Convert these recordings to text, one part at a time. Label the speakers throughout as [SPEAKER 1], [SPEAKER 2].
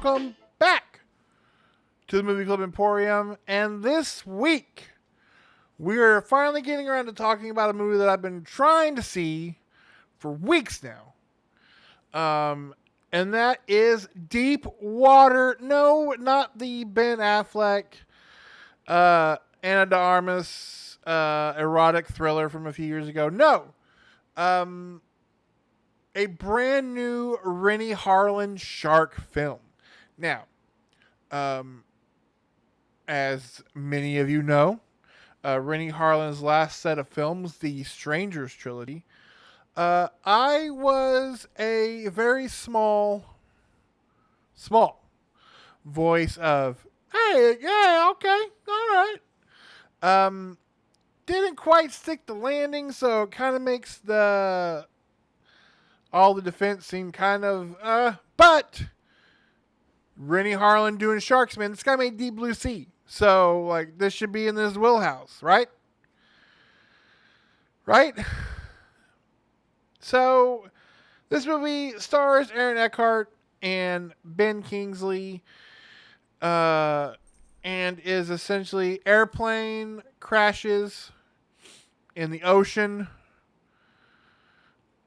[SPEAKER 1] welcome back to the Movie Club Emporium. And this week, we're finally getting around to talking about a movie that I've been trying to see for weeks now. And that is Deep Water. No, not the Ben Affleck, Anna de Armas erotic thriller from a few years ago. No. A brand new Rennie Harlin shark film. Now, as many of you know, Rennie Harlin's last set of films, the Strangers trilogy, I was a very small voice of, hey, yeah, okay, all right. Didn't quite stick the landing, so it kind of makes all the defense seem kind of, but Rennie Harlin doing Sharks, man. This guy made Deep Blue Sea. So, like, this should be in his wheelhouse, right? Right? So, this movie stars Aaron Eckhart and Ben Kingsley, and is essentially airplane crashes in the ocean,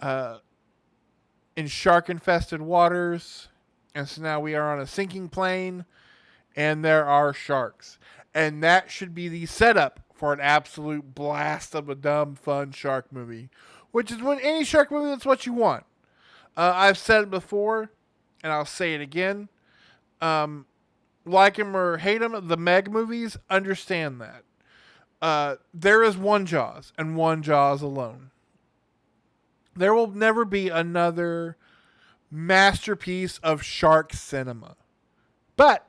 [SPEAKER 1] in shark-infested waters. And so now we are on a sinking plane, and there are sharks. And that should be the setup for an absolute blast of a dumb, fun shark movie. Which is when any shark movie, that's what you want. I've said it before, and I'll say it again. Like him or hate him, the Meg movies, understand that. There is one Jaws, and one Jaws alone. There will never be another masterpiece of shark cinema. But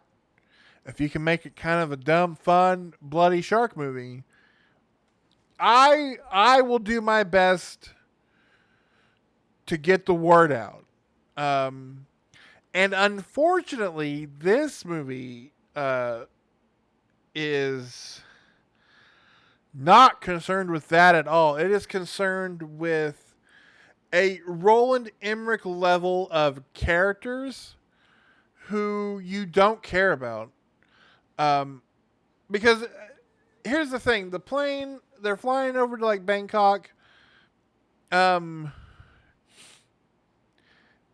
[SPEAKER 1] if you can make it kind of a dumb, fun, bloody shark movie, I will do my best to get the word out. And unfortunately, this movie is not concerned with that at all. It is concerned with a Roland Emmerich level of characters who you don't care about. Because here's the thing. The plane, they're flying over to like Bangkok. And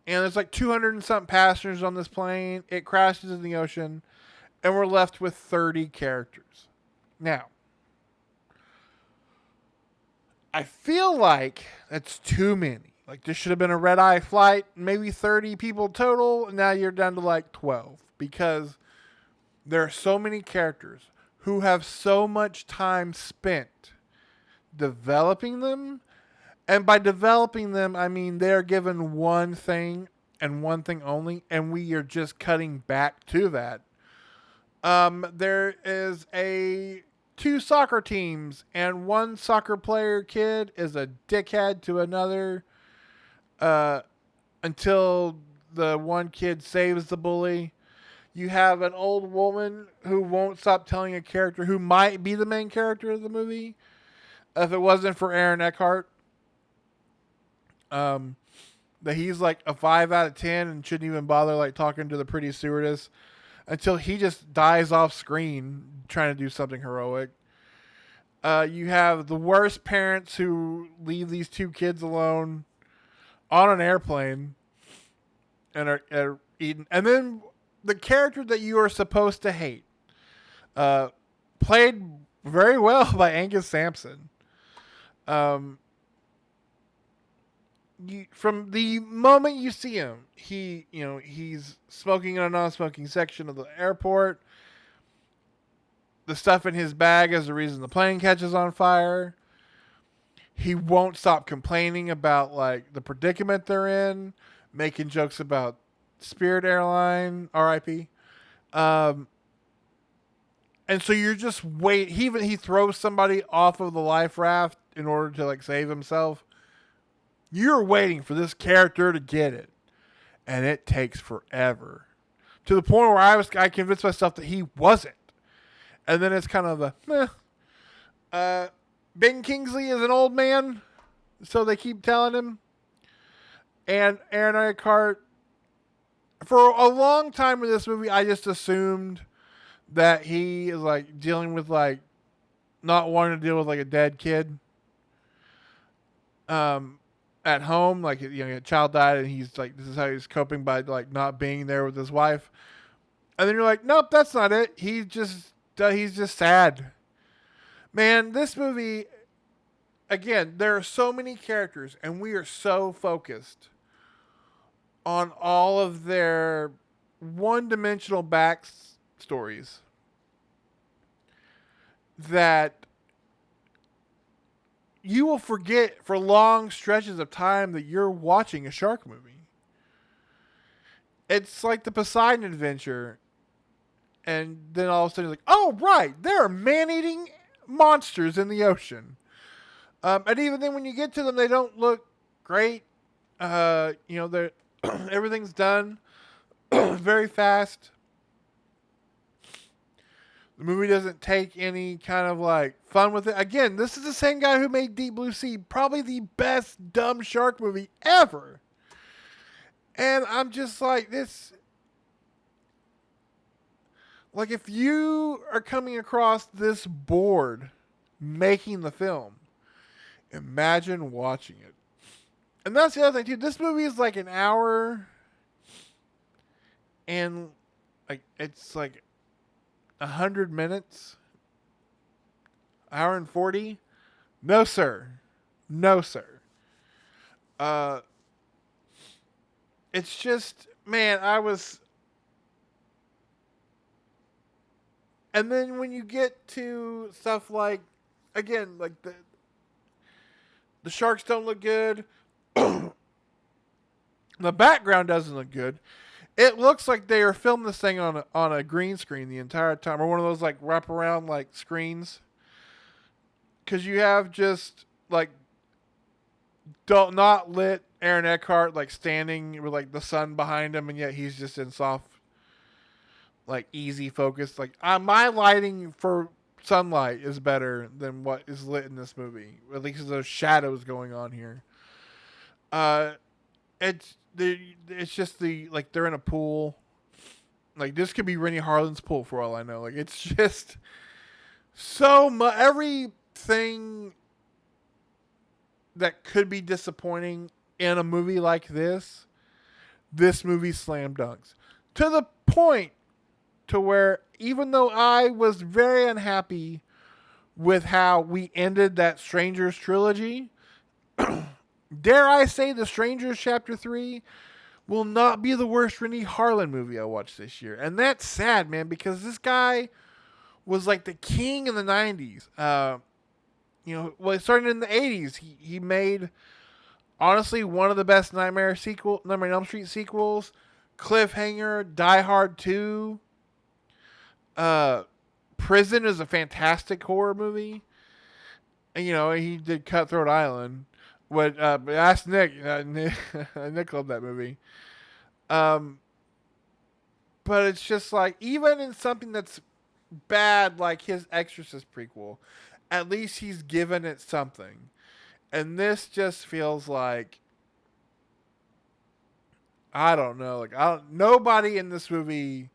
[SPEAKER 1] there's like 200 and something passengers on this plane. It crashes in the ocean. And we're left with 30 characters. Now, I feel like that's too many. Like, this should have been a red-eye flight. Maybe 30 people total. Now you're down to like 12. Because there are so many characters who have so much time spent developing them. And by developing them, I mean they're given one thing and one thing only. And we are just cutting back to that. There is two soccer teams, and one soccer player kid is a dickhead to another, until the one kid saves the bully. You have an old woman who won't stop telling a character who might be the main character of the movie, if it wasn't for Aaron Eckhart, that he's like a 5 out of 10 and shouldn't even bother like talking to the pretty stewardess until he just dies off screen trying to do something heroic. You have the worst parents who leave these two kids alone on an airplane and are eating. And then the character that you are supposed to hate, played very well by Angus Sampson. From the moment you see him, he's smoking in a non-smoking section of the airport. The stuff in his bag is the reason the plane catches on fire. He won't stop complaining about like the predicament they're in, making jokes about Spirit Airline, R.I.P. And so you're just wait. He throws somebody off of the life raft in order to like save himself. You're waiting for this character to get it, and it takes forever. To the point where I convinced myself that he wasn't. And then it's kind of the, Ben Kingsley is an old man, so they keep telling him. And Aaron Eckhart, for a long time in this movie, I just assumed that he is like dealing with like not wanting to deal with like a dead kid um at home, like a child died and he's like this is how he's coping by like not being there with his wife. And then you're like, nope, that's not it. He's just sad. Man, this movie again, there are so many characters and we are so focused on all of their one-dimensional backstories that you will forget for long stretches of time that you're watching a shark movie. It's like the Poseidon Adventure, and then all of a sudden you're like, oh, right, there are man-eating monsters in the ocean. And even then when you get to them, they don't look great. They're everything's done very fast. The movie doesn't take any kind of like fun with it. Again, this is the same guy who made Deep Blue Sea, probably the best dumb shark movie ever. And I'm just like, this. Like, if you are coming across this bored making the film, imagine watching it. And that's the other thing, too. This movie is like an hour and like it's like 100 minutes. Hour and 40? No, sir. No, sir. Uh, it's just, man, I was. And then when you get to stuff like, again, like the sharks don't look good. The background doesn't look good. It looks like they are filming this thing on a green screen the entire time, or one of those like wraparound like screens. Because you have just like not lit Aaron Eckhart like standing with like the sun behind him, and yet he's just in soft, like easy focus. Like my lighting for sunlight is better than what is lit in this movie. At least there's shadows going on here. Uh, it's just the like they're in a pool. Like this could be Rennie Harlan's pool for all I know. Like it's just so much. Everything that could be disappointing in a movie like this movie slam dunks to the point to where even though I was very unhappy with how we ended that Strangers trilogy, dare I say the Strangers Chapter 3 will not be the worst Rennie Harlan movie I watched this year. And that's sad, man, because this guy was like the king in the 90s. Starting in the 80s, he made, honestly, one of the best Nightmare on Elm Street sequels. Cliffhanger, Die Hard 2. Prison is a fantastic horror movie. And, he did Cutthroat Island. Ask Nick. Nick loved that movie. But it's just like, even in something that's bad, like his Exorcist prequel, at least he's given it something. And this just feels like, I don't know. Nobody in this movie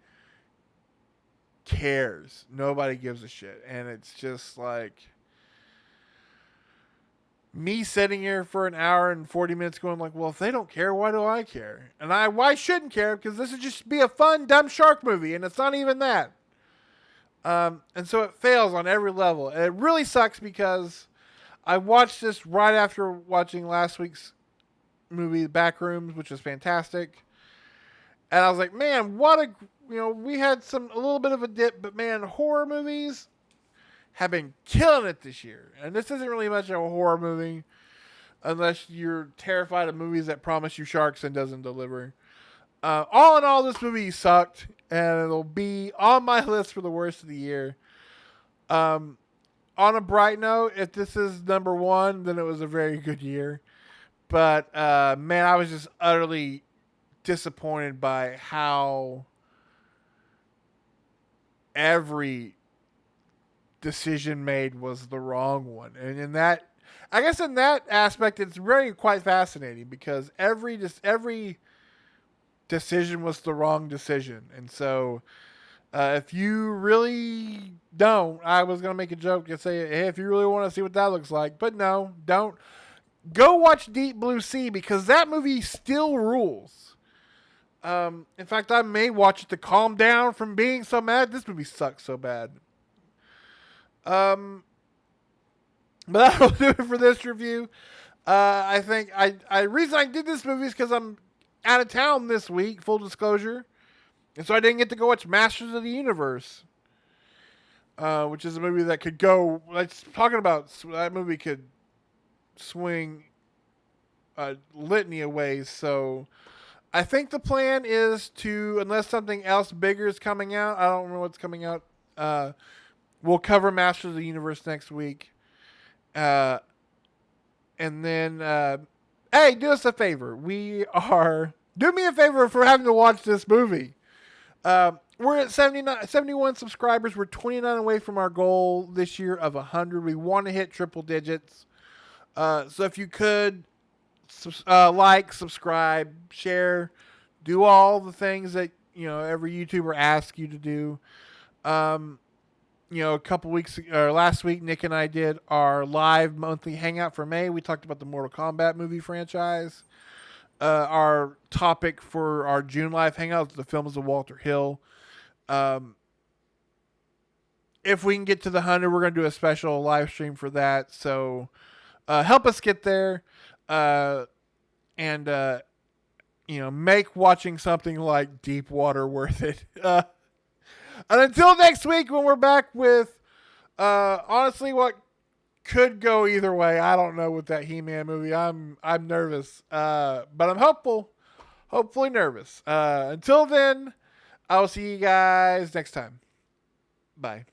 [SPEAKER 1] cares. Nobody gives a shit. And it's just like me sitting here for an hour and 40 minutes going like, well, if they don't care, why do I care? And why shouldn't care? Because this would just be a fun, dumb shark movie. And it's not even that. And so it fails on every level. And it really sucks because I watched this right after watching last week's movie, Backrooms, which was fantastic. And I was like, man, we had a little bit of a dip, but man, horror movies have been killing it this year. And this isn't really much of a horror movie unless you're terrified of movies that promise you sharks and doesn't deliver. All in all, this movie sucked, and it'll be on my list for the worst of the year. On a bright note, if this is number one, then it was a very good year. But, man, I was just utterly disappointed by how every decision made was the wrong one. And in that aspect, it's really quite fascinating because every decision was the wrong decision. And so, if you really don't, I was gonna make a joke and say, hey, if you really want to see what that looks like, but no, don't. Go watch Deep Blue Sea because that movie still rules. In fact, I may watch it to calm down from being so mad. This movie sucks so bad. Um, but that'll do it for this review. I think I reason I did this movie is because I'm out of town this week. Full disclosure, and so I didn't get to go watch Masters of the Universe, which is a movie that could go. Let's talking about that movie could swing a litany of ways. So I think the plan is to, unless something else bigger is coming out, I don't know what's coming out. We'll cover Masters of the Universe next week. And then, hey, do us a favor. Do me a favor for having to watch this movie. We're at 71 subscribers. We're 29 away from our goal this year of 100. We want to hit triple digits. So if you could, like, subscribe, share, do all the things that every YouTuber asks you to do. A couple weeks or last week, Nick and I did our live monthly hangout for May. We talked about the Mortal Kombat movie franchise. Our topic for our June live hangout is the films of Walter Hill. If we can get to the 100, we're going to do a special live stream for that. So help us get there. And make watching something like Deepwater worth it. And until next week, when we're back with, honestly, what could go either way. I don't know with that He-Man movie. I'm nervous, but I'm hopeful. Hopefully nervous. Until then, I'll see you guys next time. Bye.